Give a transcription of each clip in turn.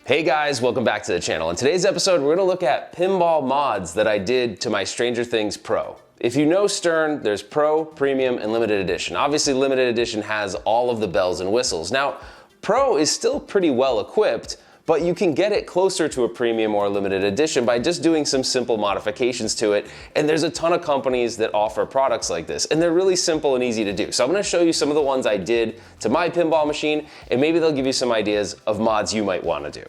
Hey guys, welcome back to the channel. In today's episode, we're gonna look at pinball mods that I did to my Stranger Things Pro. If you know Stern, there's Pro, Premium, and Limited Edition. Obviously, Limited Edition has all of the bells and whistles. Now, Pro is still pretty well equipped, but you can get it closer to a Premium or a Limited Edition by just doing some simple modifications to it. And there's a ton of companies that offer products like this, and they're really simple and easy to do. So I'm gonna show you some of the ones I did to my pinball machine, and maybe they'll give you some ideas of mods you might wanna do.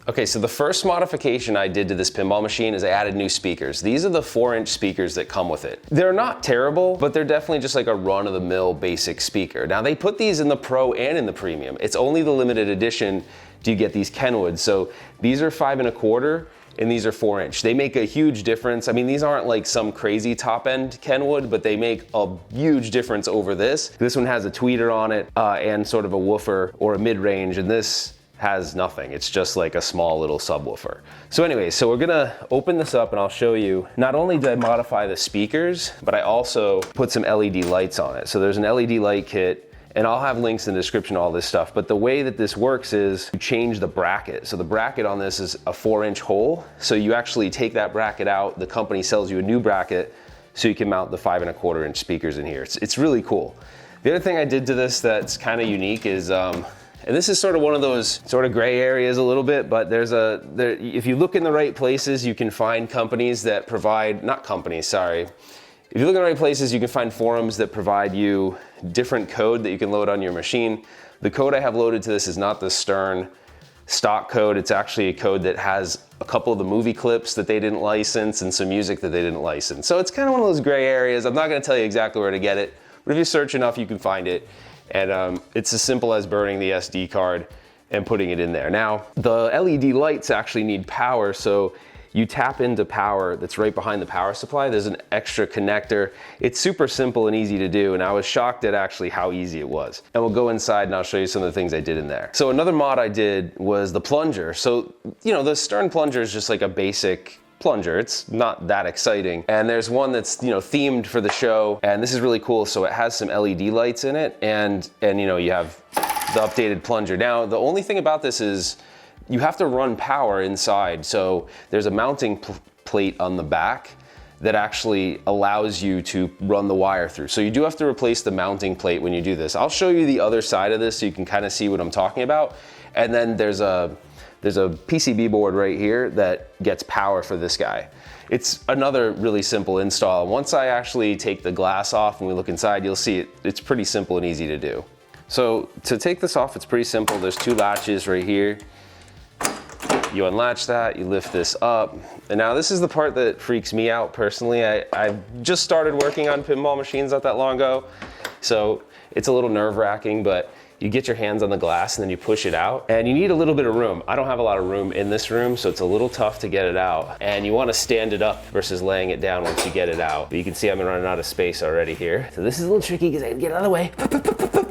Okay, so the first modification I did to this pinball machine is I added new speakers. These are the 4-inch speakers that come with it. They're not terrible, but they're definitely just like a run-of-the-mill basic speaker. Now they put these in the Pro and in the Premium. It's only the Limited Edition do you get these Kenwoods. So these are 5 1/4 and these are 4-inch. They make a huge difference. I mean, these aren't like some crazy top-end Kenwood, but they make a huge difference over this. This one has a tweeter on it and sort of a woofer or a mid-range, and this has nothing. It's just like a small little subwoofer. So anyway, so we're gonna open this up and I'll show you, not only did I modify the speakers, but I also put some LED lights on it. So there's an LED light kit, and I'll have links in the description to all this stuff. But the way that this works is you change the bracket. So the bracket on this is a 4-inch hole. So you actually take that bracket out, the company sells you a new bracket so you can mount the 5 1/4-inch speakers in here. It's really cool. The other thing I did to this that's kind of unique is, and this is sort of one of those sort of gray areas a little bit, but if you look in the right places, you can find companies that provide, not companies, sorry. If you look in the right places, you can find forums that provide you different code that you can load on your machine. The code I have loaded to this is not the Stern stock code. It's actually a code that has a couple of the movie clips that they didn't license and some music that they didn't license. So it's kind of one of those gray areas. I'm not gonna tell you exactly where to get it, but if you search enough, you can find it. And it's as simple as burning the SD card and putting it in there. Now, the LED lights actually need power, so you tap into power that's right behind the power supply. There's an extra connector. It's super simple and easy to do, and I was shocked at actually how easy it was. And we'll go inside and I'll show you some of the things I did in there. So another mod I did was the plunger. So, you know, the Stern plunger is just like a basic plunger. It's not that exciting. And there's one that's, you know, themed for the show, and this is really cool. So it has some LED lights in it, and you know, you have the updated plunger. Now, the only thing about this is you have to run power inside. So there's a mounting plate on the back that actually allows you to run the wire through. So you do have to replace the mounting plate when you do this. I'll show you the other side of this so you can kind of see what I'm talking about. And then there's a PCB board right here that gets power for this guy. It's another really simple install. Once I actually take the glass off and we look inside, you'll see it's pretty simple and easy to do. So to take this off, it's pretty simple. There's 2 latches right here. You unlatch that, you lift this up. And now this is the part that freaks me out personally. I just started working on pinball machines not that long ago, so it's a little nerve-wracking, but you get your hands on the glass and then you push it out, and you need a little bit of room. I don't have a lot of room in this room, so it's a little tough to get it out. And you wanna stand it up versus laying it down once you get it out. But you can see I'm running out of space already here. So this is a little tricky because I get out of the way.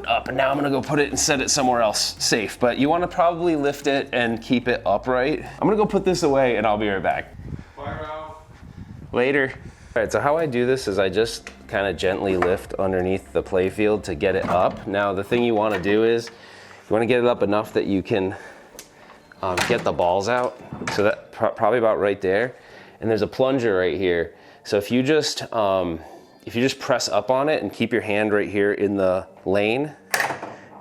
Up, and now I'm gonna go put it and set it somewhere else safe. But you wanna probably lift it and keep it upright. I'm gonna go put this away and I'll be right back. Fire out. Later. All right, so how I do this is I just kind of gently lift underneath the playfield to get it up. Now, the thing you want to do is you want to get it up enough that you can get the balls out. So that probably about right there. And there's a plunger right here. So if you just press up on it and keep your hand right here in the lane,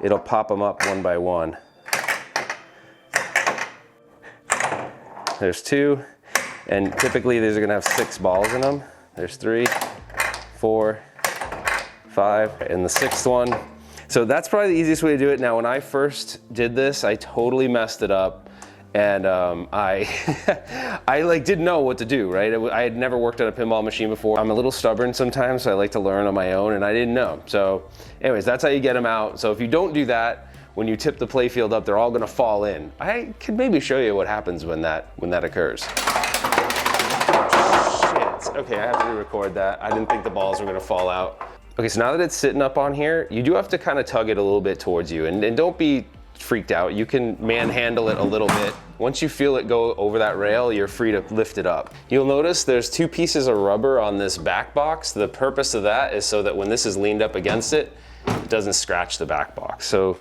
it'll pop them up one by one. There's 2, and typically these are going to have 6 balls in them. There's 3, 4, 5, and the 6th one. So that's probably the easiest way to do it. Now, when I first did this, I totally messed it up, and I like didn't know what to do, right? I had never worked on a pinball machine before. I'm a little stubborn sometimes, so I like to learn on my own, and I didn't know. So anyways, that's how you get them out. So if you don't do that, when you tip the playfield up, they're all gonna fall in. I could maybe show you what happens when that occurs. Okay, I have to re-record that. I didn't think the balls were gonna fall out. Okay, so now that it's sitting up on here, you do have to kind of tug it a little bit towards you, and don't be freaked out. You can manhandle it a little bit. Once you feel it go over that rail, you're free to lift it up. You'll notice there's 2 pieces of rubber on this back box. The purpose of that is so that when this is leaned up against it, it doesn't scratch the back box. So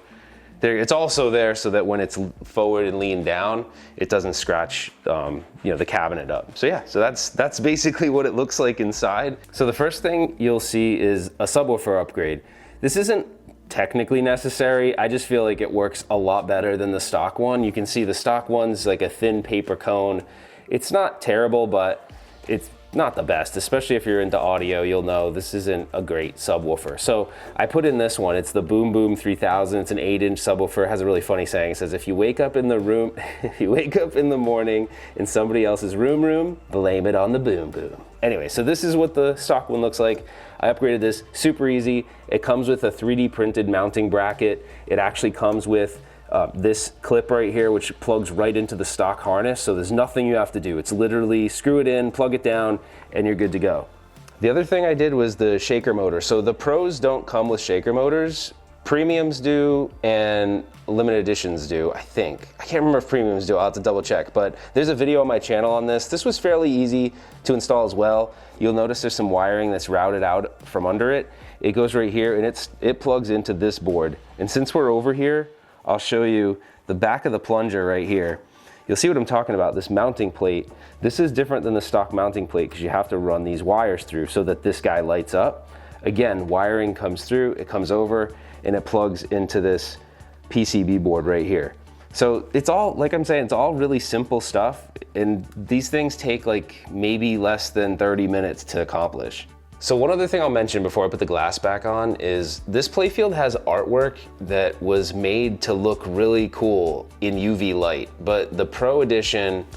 It's also there so that when it's forward and leaned down, it doesn't scratch the cabinet up. So yeah, so that's basically what it looks like inside. So the first thing you'll see is a subwoofer upgrade. This isn't technically necessary. I just feel like it works a lot better than the stock one. You can see the stock one's like a thin paper cone. It's not terrible, but it's not the best, especially if you're into audio. You'll know this isn't a great subwoofer. So I put in this one. It's the Boom Boom 3000. It's an 8-inch subwoofer. It has a really funny saying. It says, if you wake up in the room, if you wake up in the morning in somebody else's room, blame it on the Boom Boom. Anyway, so this is what the stock one looks like. I upgraded this, super easy. It comes with a 3D printed mounting bracket. It actually comes with this clip right here, which plugs right into the stock harness. So there's nothing you have to do. It's literally screw it in, plug it down, and you're good to go. The other thing I did was the shaker motor. So the pros don't come with shaker motors. Premiums do, and limited editions do, I think. I can't remember if premiums do, I'll have to double check, but there's a video on my channel on this. This was fairly easy to install as well. You'll notice there's some wiring that's routed out from under it. It goes right here, and it plugs into this board. And since we're over here, I'll show you the back of the plunger right here. You'll see what I'm talking about, this mounting plate. This is different than the stock mounting plate because you have to run these wires through so that this guy lights up. Again, wiring comes through, it comes over, and it plugs into this PCB board right here. So it's all, like I'm saying, it's all really simple stuff, and these things take like maybe less than 30 minutes to accomplish. So one other thing I'll mention before I put the glass back on is this playfield has artwork that was made to look really cool in UV light, but the Pro Edition,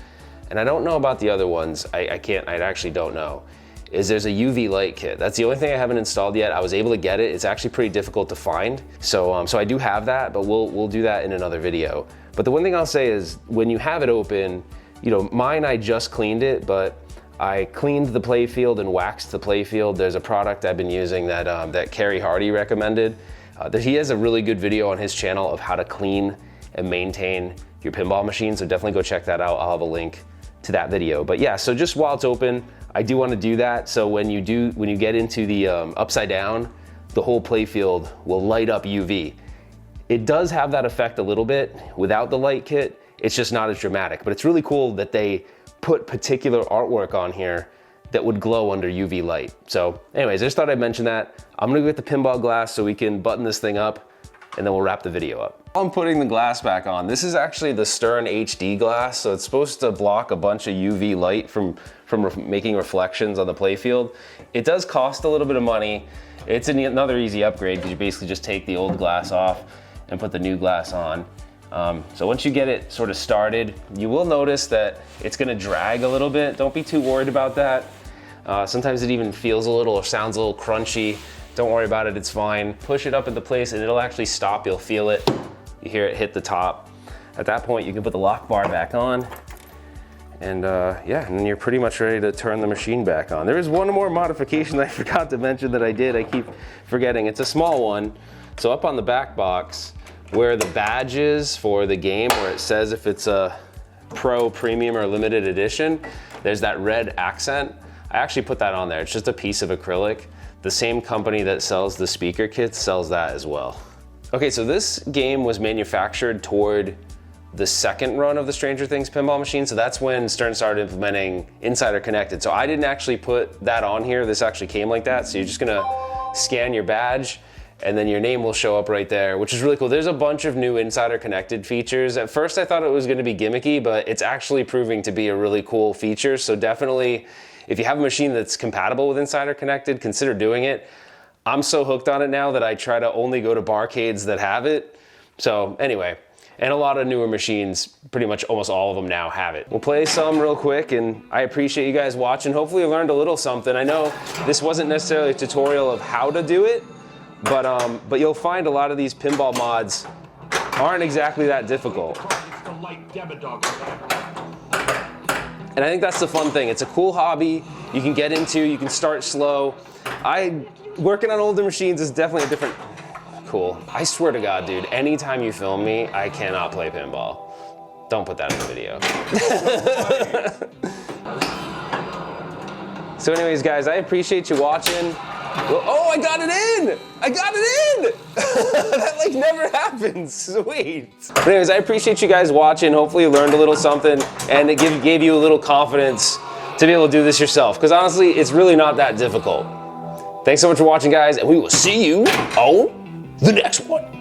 and I don't know about the other ones, I actually don't know, is there's a UV light kit. That's the only thing I haven't installed yet. I was able to get it. It's actually pretty difficult to find. So I do have that, but we'll do that in another video. But the one thing I'll say is when you have it open, mine, I just cleaned it, but I cleaned the playfield and waxed the playfield. There's a product I've been using that Kerry Hardy recommended. He has a really good video on his channel of how to clean and maintain your pinball machine, so definitely go check that out. I'll have a link to that video. But yeah, so just while it's open, I do want to do that. So when you get into the upside down, the whole playfield will light up UV. It does have that effect a little bit without the light kit. It's just not as dramatic, but it's really cool that they put particular artwork on here that would glow under UV light. So anyways, I just thought I'd mention that. I'm gonna go get the pinball glass so we can button this thing up, and then we'll wrap the video up. I'm putting the glass back on. This is actually the Stern HD glass, so it's supposed to block a bunch of UV light from making reflections on the playfield. It does cost a little bit of money. It's another easy upgrade because you basically just take the old glass off and put the new glass on. So once you get it sort of started, you will notice that it's gonna drag a little bit. Don't be too worried about that. Sometimes it even feels a little or sounds a little crunchy. Don't worry about it, it's fine. Push it up into place and it'll actually stop. You'll feel it. You hear it hit the top. At that point, you can put the lock bar back on. And yeah, and then you're pretty much ready to turn the machine back on. There is one more modification that I forgot to mention that I did. I keep forgetting. It's a small one. So up on the back box, where the badge is for the game, where it says if it's a Pro, Premium, or Limited Edition, there's that red accent. I actually put that on there. It's just a piece of acrylic. The same company that sells the speaker kits sells that as well. Okay, so this game was manufactured toward the second run of the Stranger Things pinball machine, so that's when Stern started implementing Insider Connected. So I didn't actually put that on here. This actually came like that. So you're just gonna scan your badge, and then your name will show up right there, which is really cool. There's a bunch of new Insider Connected features. At first I thought it was gonna be gimmicky, but it's actually proving to be a really cool feature. So definitely, if you have a machine that's compatible with Insider Connected, consider doing it. I'm so hooked on it now that I try to only go to barcades that have it. So anyway, and a lot of newer machines, pretty much almost all of them now have it. We'll play some real quick, and I appreciate you guys watching. Hopefully you learned a little something. I know this wasn't necessarily a tutorial of how to do it, but you'll find a lot of these pinball mods aren't exactly that difficult. And I think that's the fun thing. It's a cool hobby you can get into, you can start slow. Working on older machines is definitely a different, cool. I swear to God, dude, anytime you film me, I cannot play pinball. Don't put that in the video. So anyways, guys, I appreciate you watching. Oh, I got it in! I got it in! That like never happens. Sweet. But anyways, I appreciate you guys watching. Hopefully you learned a little something and it gave you a little confidence to be able to do this yourself. Because honestly, it's really not that difficult. Thanks so much for watching, guys, and we will see you on the next one.